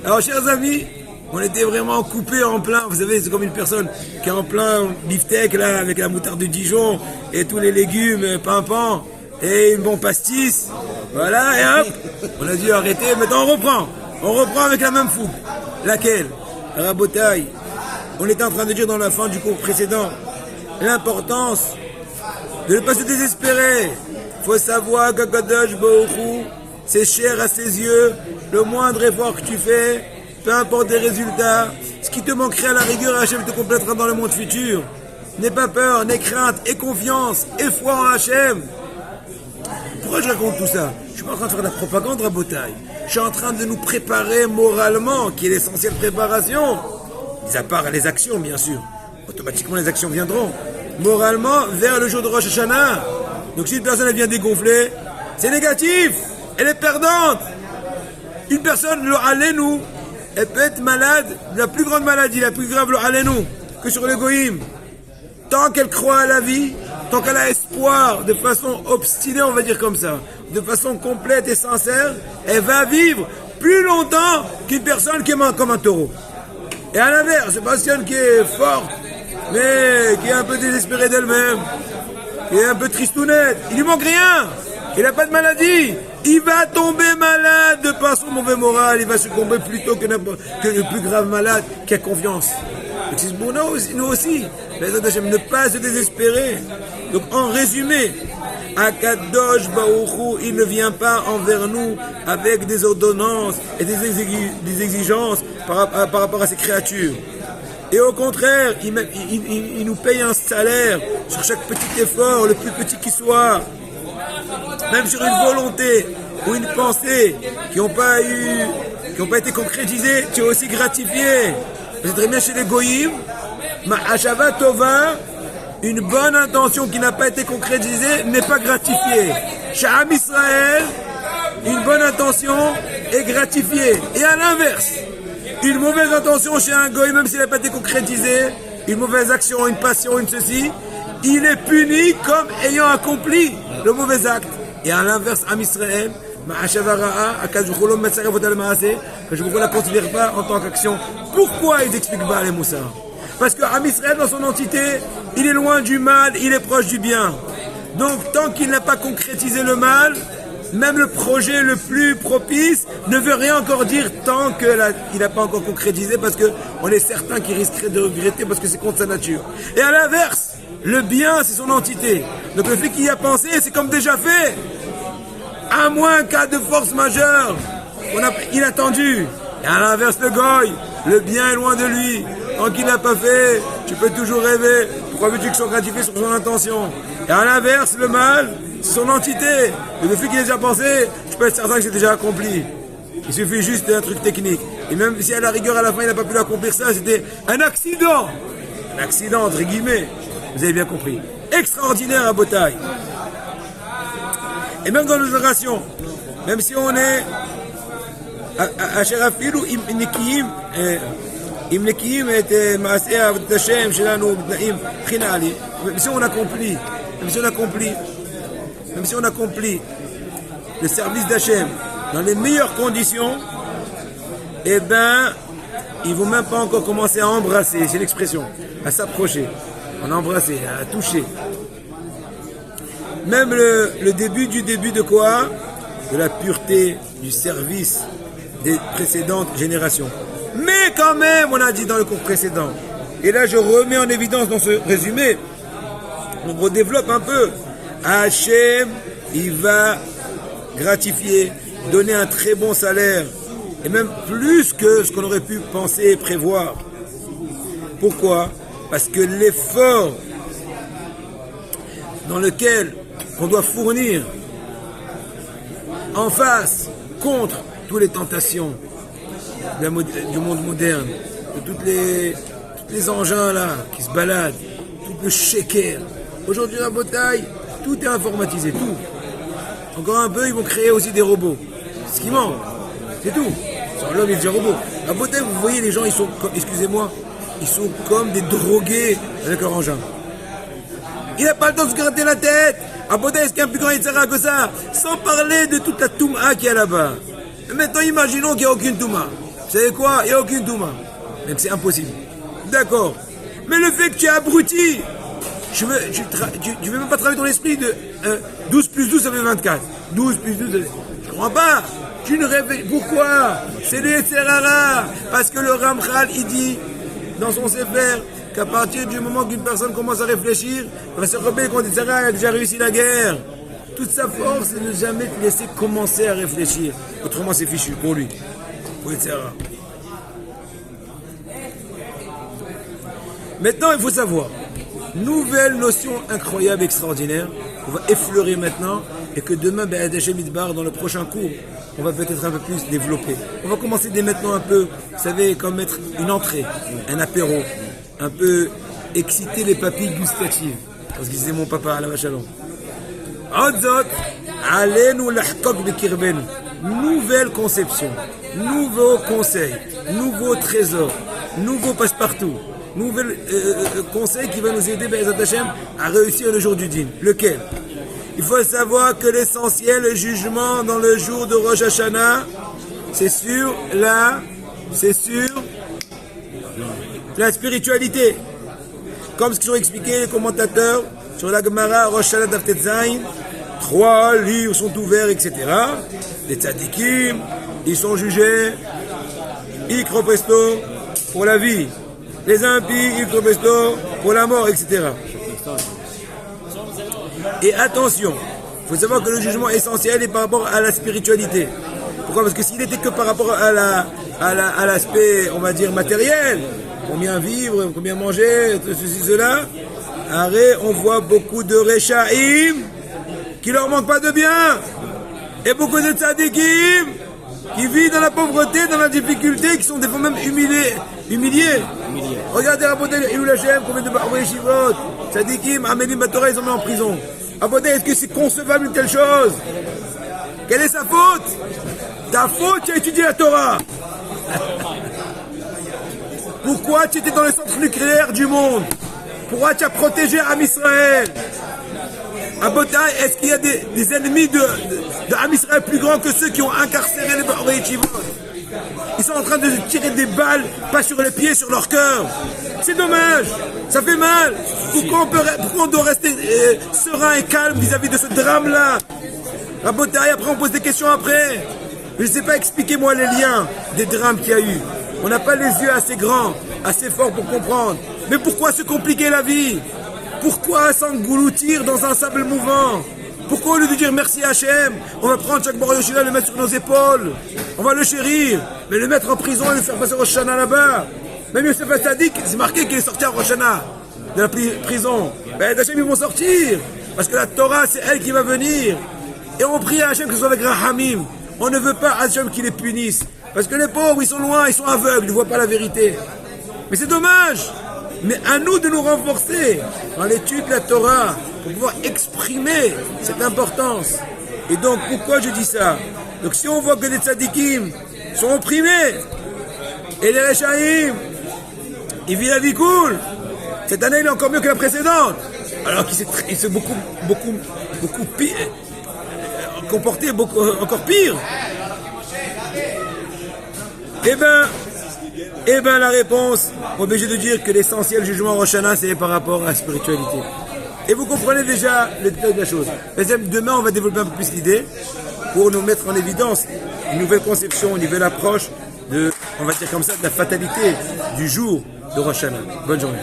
Alors, chers amis, on était vraiment coupés en plein. Vous savez, c'est comme une personne qui est en plein beefsteak, là, avec la moutarde de Dijon et tous les légumes, pimpants et une bonne pastis. Voilà, et hop, on a dû arrêter. Maintenant, on reprend. On reprend avec la même fougue. Laquelle? Rabotaille. On était en train de dire dans la fin du cours précédent l'importance de ne pas se désespérer. Il faut savoir qu'Akadosh Baruch Hu, c'est cher à ses yeux. Le moindre effort que tu fais, peu importe les résultats, ce qui te manquerait à la rigueur, Hachem te complétera dans le monde futur. N'aie pas peur, n'aie crainte, aie confiance, aie foi en Hachem. Pourquoi je raconte tout ça? Je suis pas en train de faire de la propagande, Rabotaille. Je suis en train de nous préparer moralement, qui est l'essentielle préparation. Mis à part les actions, bien sûr. Automatiquement, les actions viendront. Moralement, vers le jour de Rosh Hashanah. Donc, si une personne elle vient dégonfler, c'est négatif. Elle est perdante. Une personne, le Alenu, elle peut être malade, la plus grande maladie, la plus grave, le Alenu, que sur le Goïm. Tant qu'elle croit à la vie, tant qu'elle a espoir, de façon obstinée, on va dire comme ça, de façon complète et sincère, elle va vivre plus longtemps qu'une personne qui est comme un taureau. Et à l'inverse, c'est une personne qui est forte, mais qui est un peu désespérée d'elle-même, qui est un peu tristounette. Il lui manque rien. Il n'a pas de maladie. Il va tomber malade de par son mauvais moral. Il va succomber plus tôt que le plus grave malade qui a confiance. Donc c'est pour nous aussi. Ne pas se désespérer. Donc en résumé, Akadosh Baruch Hu, il ne vient pas envers nous avec des ordonnances et des exigences par rapport à ces créatures. Et au contraire, il nous paye un salaire sur chaque petit effort, le plus petit qu'il soit. Même sur une volonté ou une pensée qui n'ont pas été concrétisées, tu es aussi gratifié. C'est très bien chez les Goïm, Ma'ashava Tova, une bonne intention qui n'a pas été concrétisée n'est pas gratifiée. Chez Am Israël, une bonne intention est gratifiée. Et à l'inverse, une mauvaise intention chez un Goïm, même s'il n'a pas été concrétisée, une mauvaise action, une passion, une ceci, il est puni comme ayant accompli le mauvais acte. Et à l'inverse, Am Israël, que je ne la considère pas en tant qu'action. Pourquoi ils expliquent pas les Moussa? Parce que Am Israël, dans son entité, il est loin du mal, il est proche du bien. Donc, tant qu'il n'a pas concrétisé le mal, même le projet le plus propice ne veut rien encore dire tant qu'il n'a pas encore concrétisé, parce qu'on est certain qu'il risquerait de regretter parce que c'est contre sa nature. Et à l'inverse, le bien, c'est son entité. Donc le fait qu'il y a pensé, c'est comme déjà fait. À moins cas de force majeure, inattendu. Et à l'inverse, le goy, le bien est loin de lui. Tant qu'il n'a pas fait, tu peux toujours rêver. Pourquoi veux-tu qu'il soit gratifié sur son intention? Et à l'inverse, le mal, c'est son entité. Et le fait qu'il ait déjà pensé, je peux être certain que c'est déjà accompli. Il suffit juste d'un truc technique. Et même si à la rigueur, à la fin, il n'a pas pu l'accomplir ça, c'était un accident. Un accident, entre guillemets. Vous avez bien compris. Extraordinaire à Botaï. Et même dans nos générations, même si on est à Sherafilu, im nekiim et maaseh avodat Hashem shelanu b'tnaim chinali. Même si on accomplit le service d'Hachem dans les meilleures conditions, eh ben, ils ne vont même pas encore commencer à embrasser, c'est l'expression, à s'approcher, à embrasser, à toucher. Même le début du début de quoi? De la pureté du service des précédentes générations. Mais quand même, on a dit dans le cours précédent, et là je remets en évidence dans ce résumé, on redéveloppe un peu. Hachem, il va gratifier, donner un très bon salaire, et même plus que ce qu'on aurait pu penser et prévoir. Pourquoi? Parce que l'effort dans lequel on doit fournir en face contre toutes les tentations du monde moderne, de tous les engins là qui se baladent, tout le shaker. Aujourd'hui à Botaï, tout est informatisé, tout. Encore un peu, ils vont créer aussi des robots. Ce qui manque, c'est tout. Sur l'homme, il dit robot. À Botaï, vous voyez, les gens, ils sont, excusez-moi, ils sont comme des drogués avec leur engin. Il n'a pas le temps de se gratter la tête. À Botaï, est-ce qu'il y a un plus grand Yitzhara que ça? Sans parler de toute la Touma qu'il y a là-bas. Maintenant, imaginons qu'il n'y a aucune Touma. savez quoi? Il n'y a aucune Touma. Donc c'est impossible. D'accord. Mais le fait que tu es abruti, tu veux même pas travailler ton esprit de 12 plus 12, ça fait 24. 12 plus 12, je comprends pas. Tu ne rêves. Pourquoi? C'est le Yetzerara. Parce que le Ramchal, il dit dans son Sefer qu'à partir du moment qu'une personne commence à réfléchir, il va se rebeller contre Yetzerara, il a déjà réussi la guerre. Toute sa force, c'est de ne jamais te laisser commencer à réfléchir. Autrement, c'est fichu pour lui. Pour Yetzerara. Maintenant, il faut savoir, nouvelle notion incroyable, extraordinaire, qu'on va effleurer maintenant, et que demain, Hachem Midbar, dans le prochain cours, on va peut-être un peu plus développer. On va commencer dès maintenant un peu, vous savez, comme mettre une entrée, un apéro, un peu exciter les papilles gustatives. Parce que disait mon papa à la vache à l'eau. Nouvelle conception, nouveau conseil, nouveau trésor, nouveau passe-partout. Nouvel conseil qui va nous aider Be'ezrat Hashem à réussir le jour du dîn. Lequel? Il faut savoir que l'essentiel, le jugement dans le jour de Rosh Hashanah, c'est sur la spiritualité. Comme ce qu'ils ont expliqué les commentateurs sur la Gemara Rosh Hashanah Daf Tetzain, 3 livres sont ouverts, etc. Les tzadikim, ils sont jugés, ikro presto, pour la vie. Les impies, ikro presto, pour la mort, etc. Et attention, il faut savoir que le jugement essentiel est par rapport à la spiritualité. Pourquoi? Parce que s'il était que par rapport à l'aspect, on va dire, matériel, combien vivre, combien manger, ceci, cela, arrête, on voit beaucoup de Rechaïm qui leur manque pas de bien, et beaucoup de tzadikim qui vivent dans la pauvreté, dans la difficulté, qui sont des fois même humiliés. Regardez Rabodé, Ilou Lachem, combien de Bahoué Shivot, tzadikim, Amélim Batora, ils ont mis en prison. Rabodé, est-ce que c'est concevable une telle chose? Quelle est sa faute? Ta faute, tu as étudié la Torah. Pourquoi tu étais dans le centre nucléaire du monde? Pourquoi tu as protégé Am Israël? À Botaï, est-ce qu'il y a des ennemis de Am Israël plus grands que ceux qui ont incarcéré les Bahoué Shivot? Ils sont en train de tirer des balles, pas sur les pieds, sur leur cœur. C'est dommage, ça fait mal. Pourquoi on doit rester serein et calme vis-à-vis de ce drame-là? Rabotaï, après on pose des questions après. Je ne sais pas, expliquez-moi les liens des drames qu'il y a eu. On n'a pas les yeux assez grands, assez forts pour comprendre. Mais pourquoi se compliquer la vie? Pourquoi s'engloutir dans un sable mouvant? Pourquoi au lieu de dire merci Hachem, on va prendre chaque Baruch Yoshila et le mettre sur nos épaules? On va le chérir, mais le mettre en prison et le faire passer au Rosh Hashanah là-bas. Même Yosef Hatzadik, c'est marqué qu'il est sorti à Rosh Hashanah de la prison. Ben Hachem, ils vont sortir, parce que la Torah, c'est elle qui va venir. Et on prie à Hachem que ce soit avec Rahamim. On ne veut pas Hachem qui les punisse. Parce que les pauvres, ils sont loin, ils sont aveugles, ils ne voient pas la vérité. Mais c'est dommage. Mais à nous de nous renforcer dans l'étude de la Torah pour pouvoir exprimer cette importance. Et donc, pourquoi je dis ça? Donc, si on voit que les tzadikim sont opprimés et les rechaïm, ils vivent la vie cool, cette année, il est encore mieux que la précédente. Alors qu'il s'est beaucoup pire, comporté encore pire. Eh ben, la réponse, on est obligé de dire que l'essentiel jugement Rosh Hashanah, c'est par rapport à la spiritualité. Et vous comprenez déjà le détail de la chose. Demain, on va développer un peu plus l'idée pour nous mettre en évidence une nouvelle conception, une nouvelle approche de, on va dire comme ça, de la fatalité du jour de Rosh Hashanah. Bonne journée.